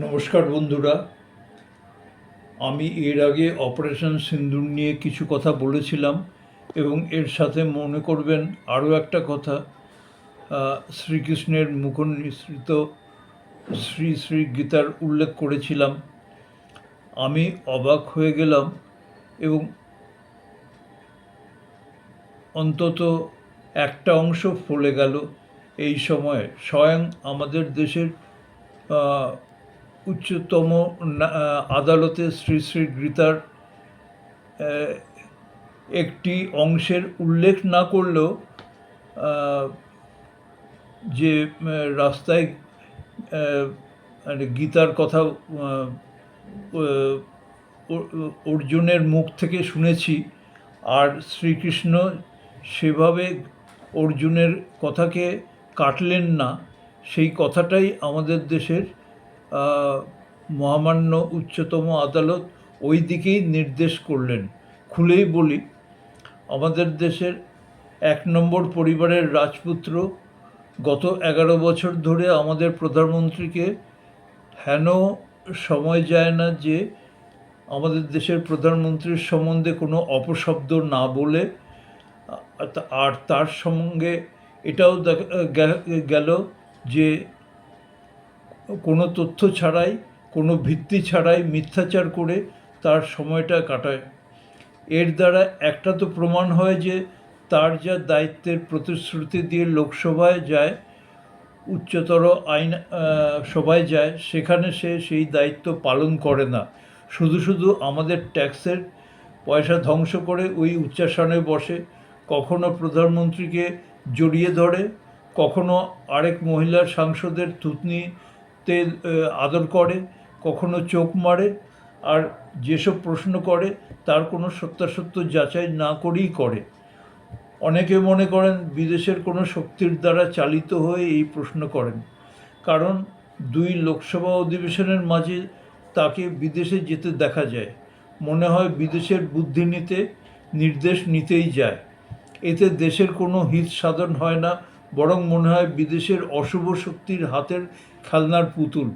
নমস্কার বন্ধুরা, আমি এর আগে অপারেশন সিন্দুর নিয়ে কিছু কথা বলেছিলাম এবং এর সাথে মনে করবেন আরও একটা কথা। শ্রীকৃষ্ণের মুখনিসৃত শ্রী শ্রী গীতার উল্লেখ করেছিলাম। আমি অবাক হয়ে গেলাম এবং অন্তত একটা অংশ ফলে গেল এই সময়ে। স্বয়ং আমাদের দেশের উচ্চতম আদালতে শ্রী শ্রী গীতার একটি অংশের উল্লেখ না করলেও যে রাস্তায় গীতার কথা অর্জুনের মুখ থেকে শুনেছি, আর শ্রীকৃষ্ণ সেভাবে অর্জুনের কথাকে কাটলেন না। সেই কথাটাই আমাদের দেশের মহামান্য উচ্চতম আদালত ওই দিকেই নির্দেশ করলেন। খুলেই বলি, আমাদের দেশের 1 নম্বর পরিবারের রাজপুত্র গত 11 বছর ধরে আমাদের প্রধানমন্ত্রীকে হেন সময় যায় না যে আমাদের দেশের প্রধানমন্ত্রীর সম্বন্ধে কোনো অপশব্দ না বলে, আর তার সঙ্গে এটাও গেল যে কোনো তথ্য ছাড়াই, কোনো ভিত্তি ছাড়াই মিথ্যাচার করে তার সময়টা কাটায়। এর দ্বারা একটা তো প্রমাণ হয় যে তার যা দায়িত্বের প্রতিশ্রুতি দিয়ে লোকসভায় যায়, উচ্চতর আইন সভায় যায়, সেখানে সে সেই দায়িত্ব পালন করে না। শুধু শুধু আমাদের ট্যাক্সের পয়সা ধ্বংস করে ওই উচ্চাসনে বসে, কখনো প্রধানমন্ত্রীকে জড়িয়ে ধরে, কখনো আরেক মহিলার সাংসদের থুতনিতে আদর করে, কখনো চোখ মারে, আর যেসব প্রশ্ন করে তার কোনো সত্যাসত্য যাচাই না করেই করে। অনেকে মনে করেন বিদেশের কোনো শক্তির দ্বারা চালিত হয়ে এই প্রশ্ন করেন, কারণ 2 লোকসভা অধিবেশনের মাঝে তাকে বিদেশে যেতে দেখা যায়। মনে হয় বিদেশের বুদ্ধি নিতে, নির্দেশ নিতেই যায়। এতে দেশের কোনো হিত সাধন হয় না, বরং মনে হয় বিদেশের অশুভ শক্তির হাতের খেলনার পুতুল।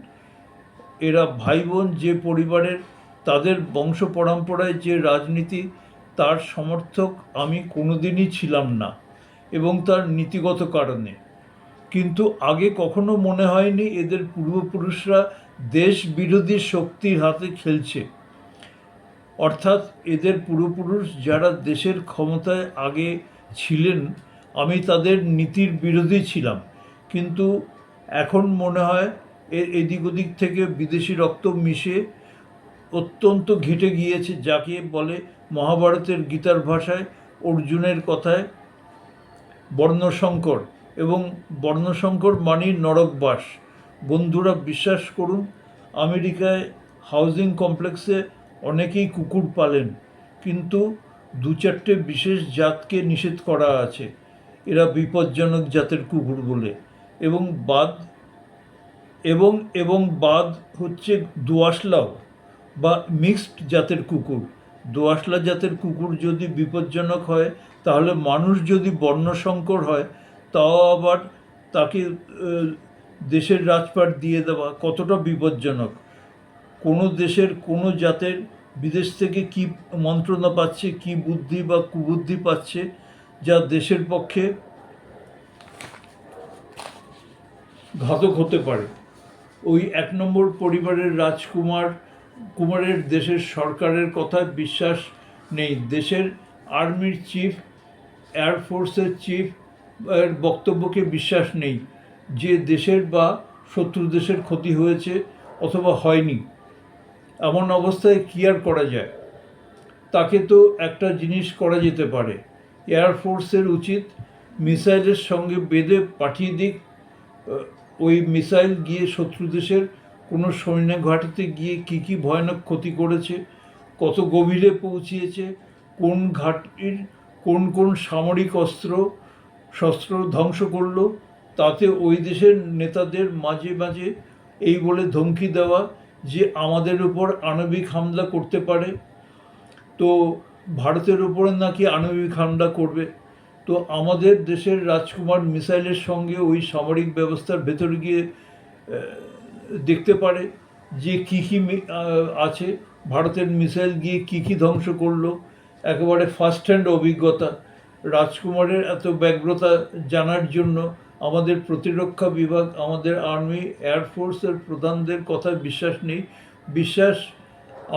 এরা ভাই বোন যে পরিবারের, তাদের বংশ পরম্পরায় যে রাজনীতি, তার সমর্থক আমি কোনোদিনই ছিলাম না, এবং তার নীতিগত কারণে। কিন্তু আগে কখনো মনে হয়নি এদের পূর্বপুরুষরা দেশ বিরোধী শক্তির হাতে খেলছে। অর্থাৎ এদের পূর্বপুরুষ যারা দেশের ক্ষমতায় আগে ছিলেন, আমি তাদের নীতির বিরোধী ছিলাম। কিন্তু এখন মনে হয় এদিক ওদিক থেকে বিদেশি রক্ত মিশে অত্যন্ত ঘেঁটে গিয়েছে, যাকে বলে মহাভারতের গীতার ভাষায়, অর্জুনের কথায় বর্ণসংকর। এবং বর্ণসংকর মানেই নরকবাস। বন্ধুরা, বিশ্বাস করুন, আমেরিকায় হাউজিং কমপ্লেক্সে অনেকেই কুকুর পালেন, কিন্তু 2-4টে বিশেষ জাতকে নিষেধ করা আছে। এরা বিপজ্জনক জাতের কুকুর বলে। এবং বাদ এবং এবং বাদ হচ্ছে দোআঁশলাও বা মিক্সড জাতের কুকুর। দোআঁশলা জাতের কুকুর যদি বিপজ্জনক হয়, তাহলে মানুষ যদি বর্ণসংকর হয়, তাও আবার তাকে দেশের রাজপাট দিয়ে দেওয়া কতটা বিপজ্জনক। কোনো দেশের কোনো জাতের বিদেশ থেকে কী মন্ত্রণা পাচ্ছে, কী বুদ্ধি বা কুবুদ্ধি পাচ্ছে, যা দেশের পক্ষে ঘাতক হতে পারে। ওই 1 নম্বর পরিবারের কুমারের দেশের সরকারের কথায় বিশ্বাস নেই, দেশের আর্মির চিফ, এয়ারফোর্সের চিফ এর বক্তব্যকে বিশ্বাস নেই যে দেশের বা শত্রু দেশের ক্ষতি হয়েছে অথবা হয়নি। এমন অবস্থায় কী আর করা যায়? তাকে তো একটা জিনিস করা যেতে পারে। এয়ারফোর্সের উচিত মিসাইলের সঙ্গে বেঁধে পাঠিয়ে দিক। ওই মিসাইল গিয়ে শত্রু দেশের কোনো সৈন্য ঘাঁটিতে গিয়ে কী কী ভয়ানক ক্ষতি করেছে, কত গভীরে পৌঁছিয়েছে, কোন ঘাঁটির কোন কোন সামরিক শস্ত্র ধ্বংস করলো, তাতে ওই দেশের নেতাদের মাঝে মাঝে এই বলে ধমকি দেওয়া যে আমাদের উপর আণবিক হামলা করতে পারে। তো ভারতের উপরে নাকি আণবিক হামলা করবে। তো আমাদের দেশের রাজকুমার মিসাইলের সঙ্গে ওই সামরিক ব্যবস্থার ভেতরে গিয়ে দেখতে পারে যে কী কী আছে, ভারতের মিসাইল গিয়ে কী কী ধ্বংস করলো, একেবারে ফার্স্ট হ্যান্ড অভিজ্ঞতা। রাজকুমারের এত ব্যগ্রতা জানার জন্য আমাদের প্রতিরক্ষা বিভাগ, আমাদের আর্মি, এয়ারফোর্সের প্রধানদের কথায় বিশ্বাস নেই। বিশ্বাস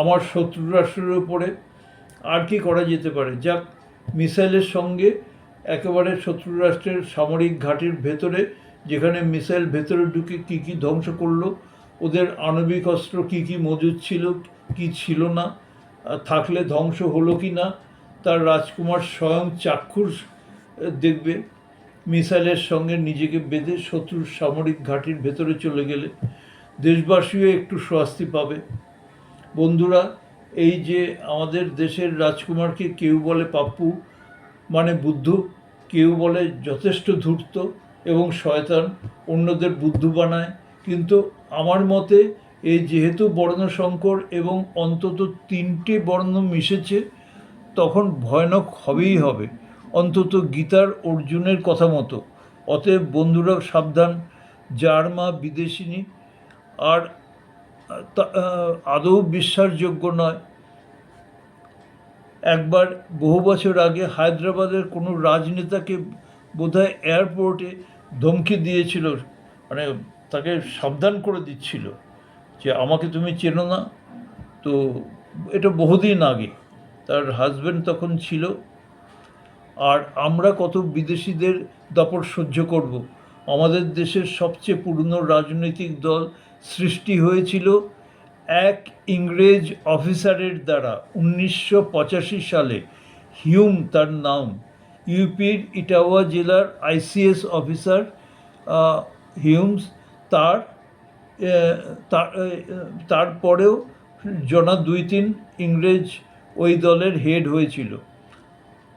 আমার শত্রু রাষ্ট্রের উপরে। আর কি করা যেতে পারে? যাক, মিসাইলের সঙ্গে একেবারে শত্রু রাষ্ট্রের সামরিক ঘাঁটির ভেতরে, যেখানে মিসাইল ভেতরে ঢুকে কী কী ধ্বংস করলো, ওদের আণবিক অস্ত্র কী কী মজুদ ছিল, কি ছিল না, থাকলে ধ্বংস হলো কি না, তার রাজকুমার স্বয়ং চাক্ষুষ দেখবে। মিসাইলের সঙ্গে নিজেকে বেঁধে শত্রুর সামরিক ঘাঁটির ভেতরে চলে গেলে দেশবাসীও একটু স্বস্তি পাবে। বন্ধুরা, এই যে আমাদের দেশের রাজকুমারকে কেউ বলে পাপ্পু মানে বুদ্ধু, কেউ বলে যথেষ্ট ধূর্ত এবং শয়তান, অন্যদের বুদ্ধু বানায়, কিন্তু আমার মতে এই যেহেতু বর্ণসংকর এবং অন্তত 3টে বর্ণ মিশেছে, তখন ভয়ানক হবেই হবে, অন্তত গীতার অর্জুনের কথা মতো। অতএব বন্ধুরা সাবধান, যার মা বিদেশিনী আর আদৌ বিশ্বাসযোগ্য নয়। একবার বহু বছর আগে হায়দ্রাবাদের কোনো রাজনেতাকে বোধহয় এয়ারপোর্টে ধমকি দিয়েছিল, মানে তাকে সাবধান করে দিচ্ছিল যে আমাকে তুমি চেনো না। তো এটা বহুদিন আগে, তার হাজব্যান্ড তখন ছিল। আর আমরা কত বিদেশিদের দাপট সহ্য করব? আমাদের দেশের সবচেয়ে পুরনো রাজনৈতিক দল সৃষ্টি হয়েছিল এক ইংরেজ অফিসারের দ্বারা 1985 সালে। হিউম তার নাম, ইউপির ইটাওয়া জেলার আইসিএস অফিসার হিউমস। তার তারপরেও জনা 2-3 ইংরেজ ওই দলের হেড হয়েছিল।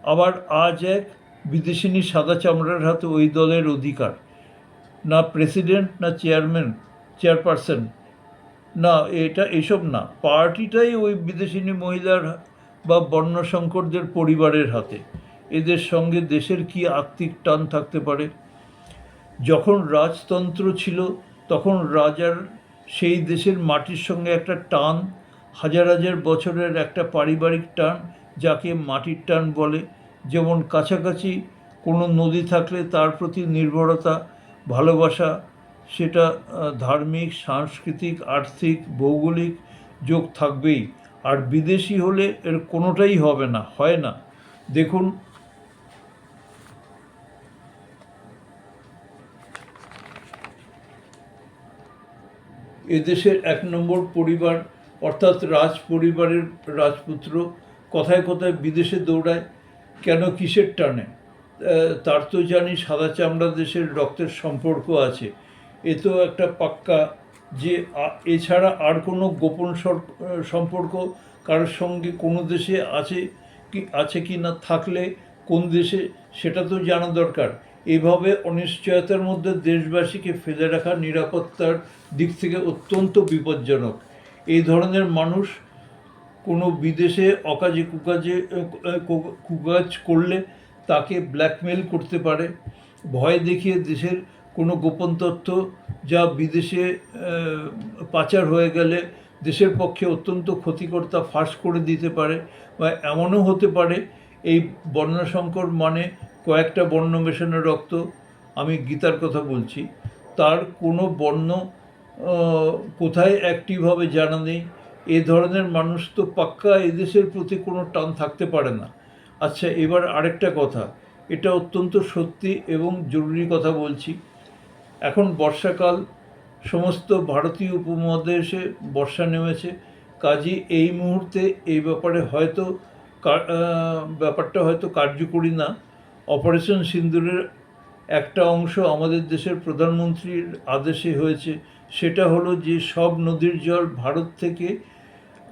আবার আজ এক বিদেশিনী সাদা চামড়ার হাতে ওই দলের অধিকার। না প্রেসিডেন্ট, না চেয়ারপারসন, না এটা এসব না, পার্টিটাই ওই বিদেশিনী মহিলার বা বর্ণসংকরদের পরিবারের হাতে। এদের সঙ্গে দেশের কি আত্মিক টান থাকতে পারে? যখন রাজতন্ত্র ছিল তখন রাজার সেই দেশের মাটির সঙ্গে একটা টান, হাজার হাজার বছরের একটা পারিবারিক টান, যাকে মাটির টান বলে। যেমন কাছাকাছি কোনো নদী থাকলে তার প্রতি নির্ভরতা, ভালোবাসা, সেটা ধার্মিক, সাংস্কৃতিক, আর্থিক, ভৌগোলিক যোগ থাকবেই। আর বিদেশি হলে এর কোনোটাই হবে না, হয় না। দেখুন, এদেশের 1 নম্বর পরিবার অর্থাৎ রাজ পরিবারের রাজপুত্র কথায় কথায় বিদেশে দৌড়ায় কেন, কিসের টানে? তার তো জানি সাদা চামড়া দেশের রক্তের সম্পর্ক আছে, এ তো একটা পাক্কা। যে এছাড়া আর কোনো গোপন সম্পর্ক কারোর সঙ্গে কোনো দেশে আছে কি না, থাকলে কোন দেশে সেটা তো জানা দরকার। এভাবে অনিশ্চয়তার মধ্যে দেশবাসীকে ফেলে রাখা নিরাপত্তার দিক থেকে অত্যন্ত বিপজ্জনক। এই ধরনের মানুষ কোনো বিদেশে অকাজে কুকাজ করলে তাকে ব্ল্যাকমেল করতে পারে, ভয় দেখিয়ে দেশের কোনো গোপন তথ্য যা বিদেশে পাচার হয়ে গেলে দেশের পক্ষে অত্যন্ত ক্ষতিকর তা ফাঁস করে দিতে পারে। বা এমনও হতে পারে এই বর্ণসংকর মানে কয়েকটা বর্ণ মেশানো রক্ত, আমি গীতার কথা বলছি, তার কোনো বর্ণ কোথায় অ্যাক্টিভ হবে জানা নেই। এ ধরনের মানুষ তো পাক্কা এদেশের প্রতি কোনো টান থাকতে পারে না। আচ্ছা, এবার আরেকটা কথা, এটা অত্যন্ত সত্যি এবং জরুরি কথা বলছি। এখন বর্ষাকাল, সমস্ত ভারতীয় উপমহাদেশে বর্ষা নেমেছে, কাজেই এই মুহূর্তে এই ব্যাপারটা হয়তো কার্যকরী না। অপারেশন সিন্দুরের একটা অংশ আমাদের দেশের প্রধানমন্ত্রীর আদেশে হয়েছে, সেটা হলো যে সব নদীর জল ভারত থেকে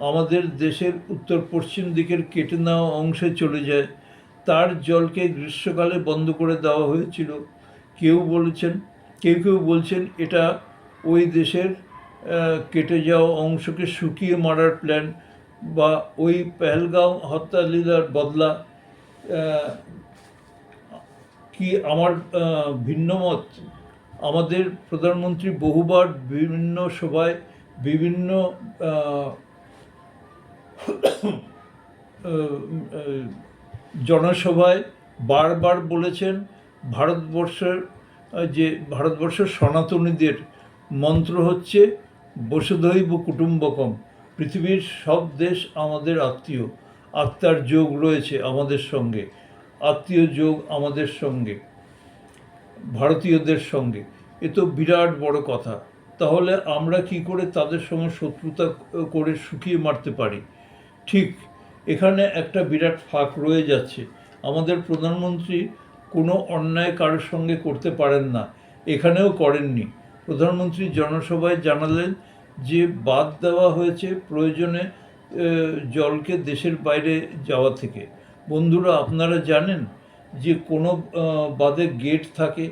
আমাদের দেশের উত্তর পশ্চিম দিকের কেটে নেওয়া অংশে চলে যায়। তার জলকে গ্রীষ্মকালে বন্ধ করে দেওয়া হয়েছিল। কেউ কেউ বলছেন এটা ওই দেশের কেটে যাওয়া অংশকে শুকিয়ে মারার প্ল্যান, বা ওই পেহেলগাঁও হত্যালীলার বদলা। কি আমার ভিন্ন মত? আমাদের প্রধানমন্ত্রী বহুবার বিভিন্ন সভায় বিভিন্ন আহ, আহ, জনসভায় বারবার বলেছেন ভারতবর্ষের ভারতবর্ষের সনাতনীদের মন্ত্র হচ্ছে বসুধৈব কুটুম্বকম। পৃথিবীর সব দেশ আমাদের আত্মীয়, আত্মার যোগ রয়েছে আমাদের সঙ্গে, আত্মীয় যোগ আমাদের সঙ্গে, ভারতীয়দের সঙ্গে। এ তো বিরাট বড় কথা। তাহলে আমরা কি করে তাদের সঙ্গে শত্রুতা করে শুকিয়ে মারতে পারি? ঠিক এখানে একটা বিরাট ফাঁক রয়ে যাচ্ছে। আমাদের প্রধানমন্ত্রী কোনো অন্যায় কারোর সঙ্গে করতে পারেন না, এখানেও করেননি। প্রধানমন্ত্রী জনসভায় জানালেন যে বাদ দেওয়া হয়েছে প্রয়োজনে জলকে দেশের বাইরে যাওয়া থেকে। বন্ধুরা, আপনারা জানেন যে কোনো বাঁধে গেট থাকে,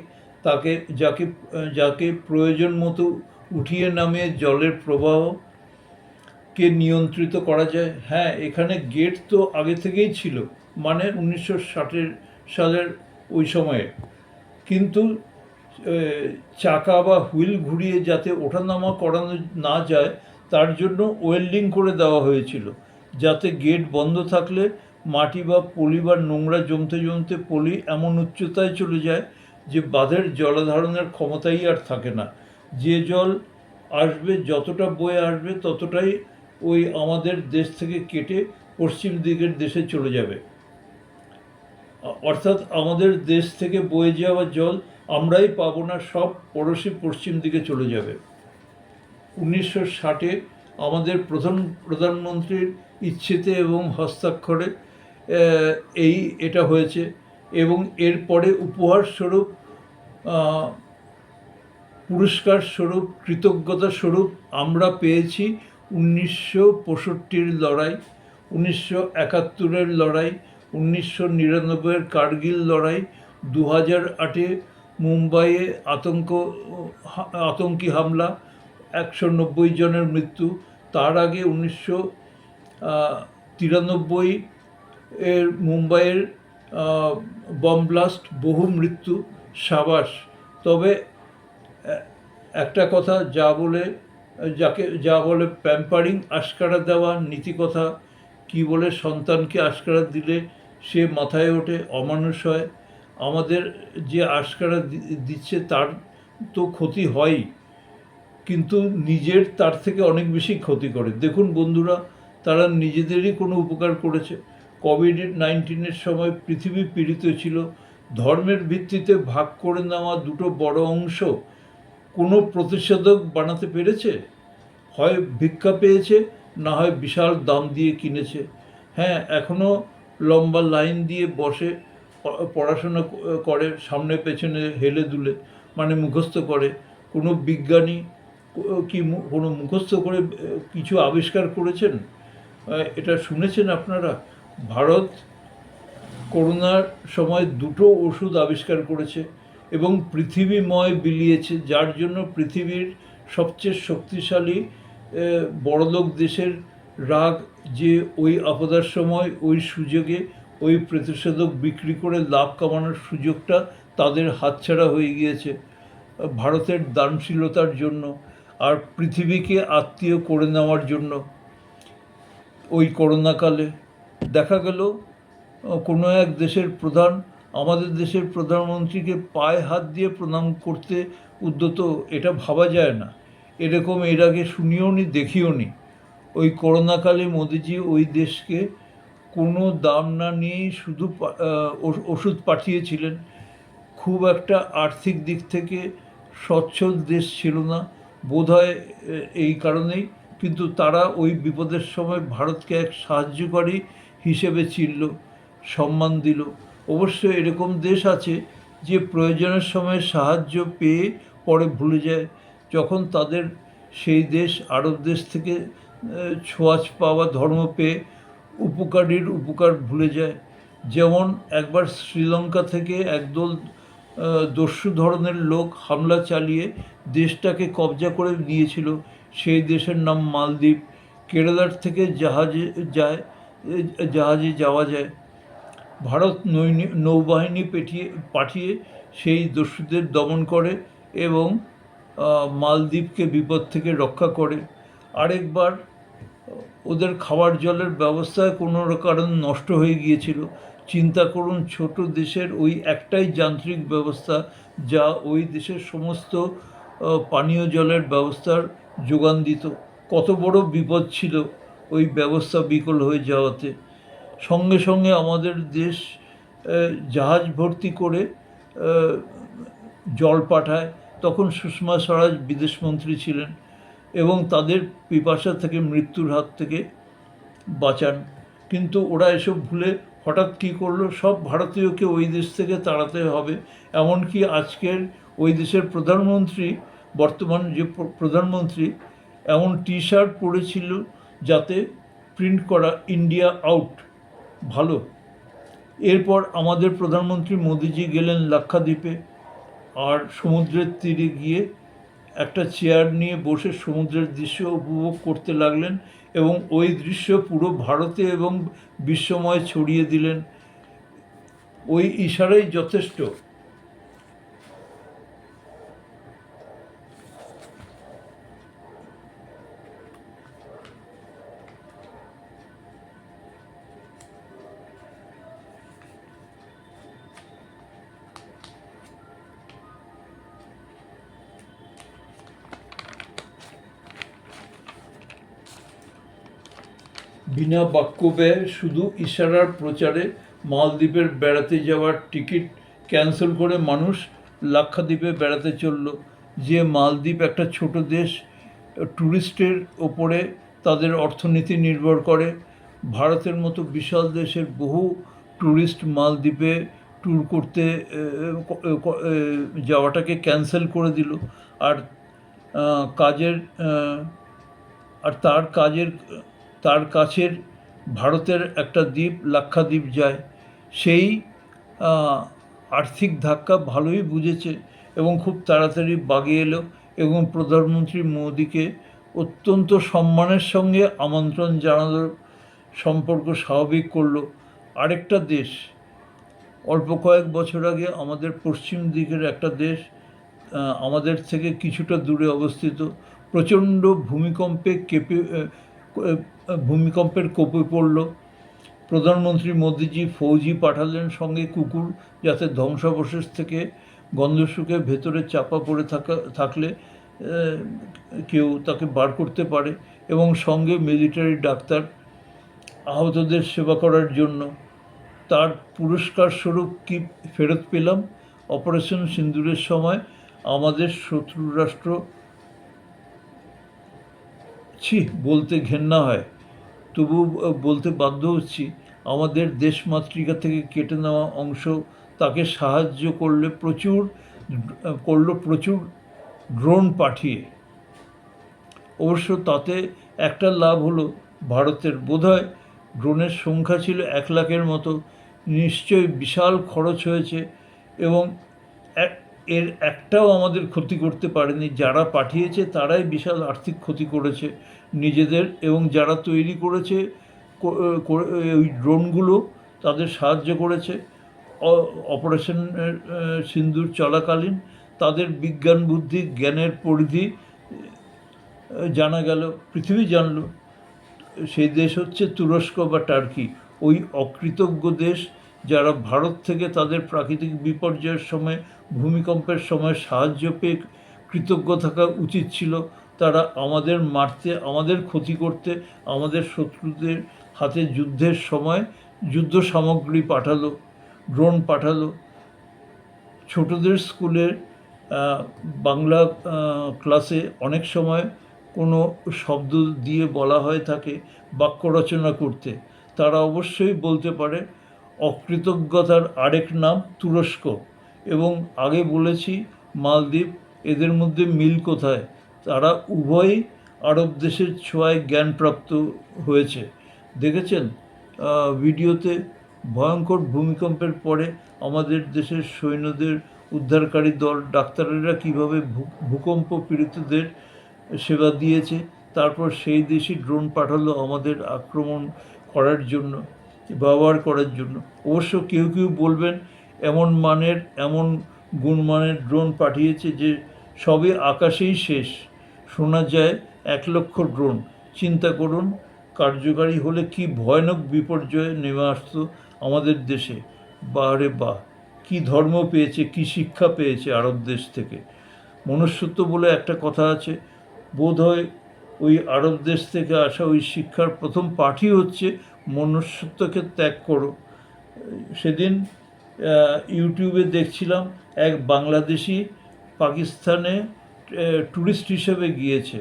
তাকে যাকে যাকে প্রয়োজন মতো উঠিয়ে নামিয়ে জলের প্রবাহ কে নিয়ন্ত্রিত করা যায়। হ্যাঁ, এখানে গেট তো আগে থেকেই ছিল, মানে 1960 সালের ওই সময়ে। কিন্তু চাকা বা হুইল ঘুরিয়ে যাতে ওঠানামা করানো না যায় তার জন্য ওয়েল্ডিং করে দেওয়া হয়েছিল, যাতে গেট বন্ধ থাকলে মাটি বা পলি বা নোংরা জমতে জমতে পলি এমন উচ্চতায় চলে যায় যে বাঁধের জলধারণের ক্ষমতাই আর থাকে না। যে জল আসবে, যতটা বয়ে আসবে ততটাই ওই আমাদের দেশ থেকে কেটে পশ্চিম দিকের দেশে চলে যাবে। অর্থাৎ আমাদের দেশ থেকে বয়ে যাওয়া জল আমরাই পাবো না, সব পড়োশি পশ্চিম দিকে চলে যাবে। 1960 আমাদের প্রধানমন্ত্রীর ইচ্ছেতে এবং হস্তাক্ষরে এটা হয়েছে। এবং এরপরে উপহার স্বরূপ, পুরস্কার স্বরূপ, কৃতজ্ঞতা স্বরূপ আমরা পেয়েছি 1965-র লড়াই, 1971-এর লড়াই, 1999-এর কার্গিল লড়াই, 2008-এ মুম্বাইয়ে আতঙ্কি হামলা, 190 জনের মৃত্যু। তার আগে 1993 এর মুম্বাইয়ের বম ব্লাস্ট, বহু মৃত্যু। সাবাস। তবে একটা কথা, যা বলে প্যাম্পারিং, আশকারা দেওয়া, নীতিকথা কি বলে সন্তানকে আশকারা দিলে সে মাথায় ওঠে, অমানুষ হয়। আমাদের যে আশকারা দিচ্ছে তার তো ক্ষতি হয়ই, কিন্তু নিজের তার থেকে অনেক বেশি ক্ষতি করে। দেখুন বন্ধুরা, তারা নিজেদেরই কোনো উপকার করেছে? কোভিড-19-এর সময় পৃথিবী পীড়িত ছিল। ধর্মের ভিত্তিতে ভাগ করে নেওয়া দুটো বড় অংশ কোনো প্রতিষেধক বানাতে পেরেছে? হয় ভিক্ষা পেয়েছে, না হয় বিশাল দাম দিয়ে কিনেছে। হ্যাঁ, এখনও লম্বা লাইন দিয়ে বসে পড়াশোনা করে, সামনে পেছনে হেলে দুলে, মানে মুখস্থ করে। কোনো বিজ্ঞানী কি কোনো মুখস্থ করে কিছু আবিষ্কার করেছেন? এটা শুনেছেন আপনারা? ভারত করোনার সময় দুটো ওষুধ আবিষ্কার করেছে এবং পৃথিবীময় বিলিয়েছে, যার জন্য পৃথিবীর সবচেয়ে শক্তিশালী বড়লোক দেশের রাগ যে ওই আপদার সময় ওই সুযোগে ওই প্রতিষেধক বিক্রি করে লাভ কামানোর সুযোগটা তাদের হাতছাড়া হয়ে গিয়েছে ভারতের দানশীলতার জন্য আর পৃথিবীকে আত্মীয় করে নেওয়ার জন্য। ওই করোনাকালে দেখা গেল কোনো এক দেশের প্রধান আমাদের দেশের প্রধানমন্ত্রীকে পায়ে হাত দিয়ে প্রণাম করতে উদ্যত। এটা ভাবা যায় না, এরকম এর আগে শুনিও নি, দেখিও নি। ওই করোনাকালে মোদিজি ওই দেশকে কোনো দাম না নিয়েই শুধু ওষুধ পাঠিয়েছিলেন। খুব একটা আর্থিক দিক থেকে সচ্ছল দেশ ছিল না বোধহয়, এই কারণেই। কিন্তু তারা ওই বিপদের সময় ভারতকে এক সাহায্যকারী হিসেবে চিনল, সম্মান দিল। অবশ্য এরকম দেশ আছে যে প্রয়োজনের সময় সাহায্য পেয়ে পরে ভুলে যায়, যখন তাদের সেই দেশ আরব দেশ থেকে ছোঁয়াচ পাওয়া ধর্ম পেয়ে উপকারীর উপকার ভুলে যায়। যেমন একবার শ্রীলঙ্কা থেকে একদল দস্যু ধরনের লোক হামলা চালিয়ে দেশটাকে কবজা করে নিয়েছিল। সেই দেশের নাম মালদ্বীপ। কেরালার থেকে জাহাজে যাওয়া যায়। ভারত নৌবাহিনী পাঠিয়ে সেই দস্যুদের দমন করে এবং মালদ্বীপকে বিপদ থেকে রক্ষা করে। আরেকবার ওদের খাবার জলের ব্যবস্থায় কোনো কারণ নষ্ট হয়ে গিয়েছিল। চিন্তা করুন, ছোট দেশের ওই একটাই যান্ত্রিক ব্যবস্থা যা ওই দেশের সমস্ত পানীয় জলের ব্যবস্থার যোগান দিত। কত বড় বিপদ ছিল ওই ব্যবস্থা বিকল হয়ে যাওয়াতে। সঙ্গে সঙ্গে আমাদের দেশ জাহাজ ভর্তি করে জল পাঠায়। তখন সুষমা স্বরাজ বিদেশমন্ত্রী ছিলেন এবং তাদের পিপাসা থেকে, মৃত্যুর হাত থেকে বাঁচান। কিন্তু ওরা এসব ভুলে হঠাৎ কী করলো, সব ভারতীয়কে ওই দেশ থেকে তাড়াতে হবে। এমনকি আজকের ওই দেশের প্রধানমন্ত্রী, বর্তমান যে প্রধানমন্ত্রী, এমন টি শার্ট পরেছিল যাতে প্রিন্ট করা ইন্ডিয়া আউট, ভালো। এরপর আমাদের প্রধানমন্ত্রী মোদিজি গেলেন লাক্ষাদ্বীপে, আর সমুদ্রের তীরে গিয়ে একটা চেয়ার নিয়ে বসে সমুদ্রের দৃশ্য উপভোগ করতে লাগলেন এবং ওই দৃশ্য পুরো ভারতে এবং বিশ্বময় ছড়িয়ে দিলেন। ওই ইশারাই যথেষ্ট। বিনা বাক্য ব্যয়ে, শুধু ইশারার প্রচারে মালদ্বীপের বেড়াতে যাওয়ার টিকিট ক্যান্সেল করে মানুষ লাক্ষাদ্বীপে বেড়াতে চলল। যে মালদ্বীপ একটা ছোট দেশ, ট্যুরিস্টের ওপরে তাদের অর্থনীতি নির্ভর করে। ভারতের মতো বিশাল দেশের বহু ট্যুরিস্ট মালদ্বীপে ট্যুর করতে যাওয়াটাকে ক্যান্সেল করে দিল। আর কাজের আর তার কাছের ভারতের একটা দ্বীপ লাক্ষাদ্বীপ যায়। সেই আর্থিক ধাক্কা ভালোই বুঝেছে এবং খুব তাড়াতাড়ি বাগে এলো এবং প্রধানমন্ত্রী মোদিকে অত্যন্ত সম্মানের সঙ্গে আমন্ত্রণ জানালো, সম্পর্ক স্বাভাবিক করলো। আরেকটা দেশ, অল্প কয়েক বছর আগে আমাদের পশ্চিম দিকের একটা দেশ, আমাদের থেকে কিছুটা দূরে অবস্থিত, প্রচণ্ড ভূমিকম্পের কোপে পড়ল। প্রধানমন্ত্রী মোদিজি ফৌজি পাঠালেন, সঙ্গে কুকুর, যাতে ধ্বংসাবশেষ থেকে গন্ধ শুকে ভেতরে চাপা পড়ে থাকলে কেউ তাকে বার করতে পারে, এবং সঙ্গে মিলিটারি ডাক্তার আহতদের সেবা করার জন্য। তার পুরস্কার স্বরূপ কি ফেরত পেলাম? অপারেশন সিন্দুরের সময় আমাদের শত্রু রাষ্ট্র, বলতে ঘেন্না হয়, তবু বলতে বাধ্য হচ্ছি, আমাদের দেশমাতৃকা থেকে কেটে নেওয়া অংশ তাকে সাহায্য করলো প্রচুর ড্রোন পাঠিয়ে। অবশ্য তাতে একটা লাভ হলো ভারতের, বোধহয় ড্রোনের সংখ্যা ছিল 1,00,000-এর মতো। নিশ্চয়ই বিশাল খরচ হয়েছে এবং এর একটাও আমাদের ক্ষতি করতে পারেনি। যারা পাঠিয়েছে তারাই বিশাল আর্থিক ক্ষতি করেছে নিজেদের, এবং যারা তৈরি করেছে ওই ড্রোনগুলো, তাদের সাহায্য করেছে অপারেশনের সিন্দুর চলাকালীন। তাদের বিজ্ঞান বুদ্ধি, জ্ঞানের পরিধি জানা গেল, পৃথিবী জানল। সেই দেশ হচ্ছে তুরস্ক বা টার্কি, ওই অকৃতজ্ঞ দেশ যারা ভারত থেকে তাদের প্রাকৃতিক বিপর্যয়ের সময়, ভূমিকম্পের সময় সাহায্য পেয়ে কৃতজ্ঞ থাকা উচিত ছিল। তারা আমাদের মারতে, আমাদের ক্ষতি করতে, আমাদের শত্রুদের হাতে যুদ্ধের সময় যুদ্ধ সামগ্রী পাঠালো, ড্রোন পাঠালো। ছোটদের স্কুলের বাংলা ক্লাসে অনেক সময় কোনো শব্দ দিয়ে বলা হয়ে থাকে বাক্য রচনা করতে, তারা অবশ্যই বলতে পারে অকৃতজ্ঞতার আরেক নাম তুরস্ক। এবং আগে বলেছি মালদ্বীপ, এদের মধ্যে মিল কোথায়? তারা উভয়ই আরব দেশের ছোঁয়ায় জ্ঞানপ্রাপ্ত হয়েছে। দেখেছেন ভিডিওতে ভয়ঙ্কর ভূমিকম্পের পরে আমাদের দেশের সৈন্যদের, উদ্ধারকারী দল, ডাক্তারেরা কীভাবে ভূকম্প পীড়িতদের সেবা দিয়েছে। তারপর সেই দেশই ড্রোন পাঠালো আমাদের আক্রমণ করার জন্য, ব্যবহার করার জন্য। অবশ্য কেউ কেউ বলবেন এমন গুণমানের ড্রোন পাঠিয়েছে যে সবে আকাশেই শেষ। শোনা যায় 1,00,000 ড্রোন, চিন্তা করুন কার্যকারী হলে কি ভয়ানক বিপর্যয় নেমে আসতো আমাদের দেশে। বারে বাহ, কি ধর্ম পেয়েছে, কি শিক্ষা পেয়েছে আরব দেশ থেকে। মনুষ্যত্ব বলে একটা কথা আছে, বোধহয় ওই আরব দেশ থেকে আসা ওই শিক্ষার প্রথম পাঠই হচ্ছে মনুষ্যত্বকে ত্যাগ করো। সেদিন ইউটিউবে দেখছিলাম এক বাংলাদেশি পাকিস্তানে ট্যুরিস্ট হিসেবে গিয়েছে,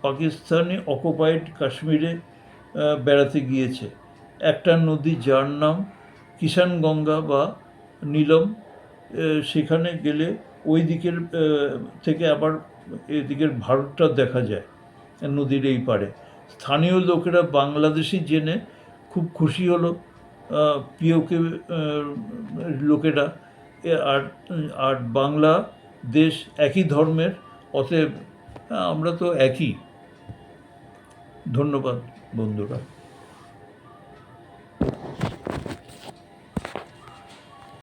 পাকিস্তানি অকুপাইড কাশ্মীরে বেড়াতে গিয়েছে। একটা নদী যার নাম কিষানগঙ্গা বা নীলম, সেখানে গেলে ওই দিকের থেকে আবার এদিকের ভারতটা দেখা যায় নদীর এই পারে। স্থানীয় লোকেরা বাংলাদেশি জেনে খুব খুশি হলো, পিওকে লোকেরা। আর আর বাংলা দেশ একই ধর্মের, অতএব আমরা তো একই। ধন্যবাদ বন্ধুরা।